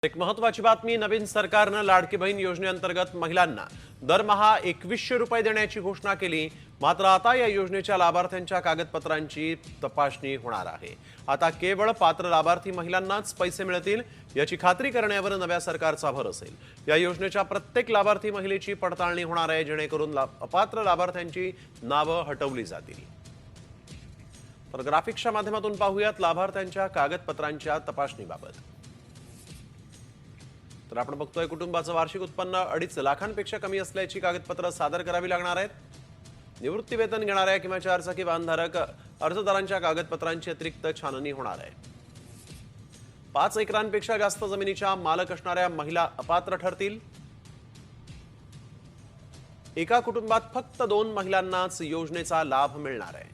एक महत्वाची बातमी, नवीन सरकारनं लाडकी बहीण योजनेअंतर्गत महिलांना दरमहा 2100 रुपये देण्याची घोषणा केली। मात्र आता या योजनेच्या लाभार्थ्यांच्या कागदपत्रांची तपासणी होणार आहे। आता केवळ पात्र लाभार्थी महिलांनाच पैसे मिळतील याची खात्री करण्यावर नव्या सरकारचा भर असेल। या योजनेच्या प्रत्येक लाभार्थी महिलेची पडताळणी होणार आहे, जेणेकरून अपात्र लाभार्थ्यांची नावे हटवली जातील। तर ग्राफिक्सच्या माध्यमातून पाहूयात लाभार्थ्यांच्या कागदपत्रांच्या तपासणीबाबत। तर आपण बघतोय, कुटुंबाचं वार्षिक उत्पन्न 2.5 लाखांपेक्षा कमी असल्याची कागदपत्र सादर करावी लागणार आहेत। निवृत्ती वेतन घेणाऱ्या किंवा 4 चाकी वाहनधारक अर्जदारांच्या कागदपत्रांची अतिरिक्त छाननी होणार आहे। 5 एकरांपेक्षा जास्त जमिनीच्या मालक असणाऱ्या महिला अपात्र ठरतील। एका कुटुंबात फक्त 2 महिलांनाच योजनेचा लाभ मिळणार आहे।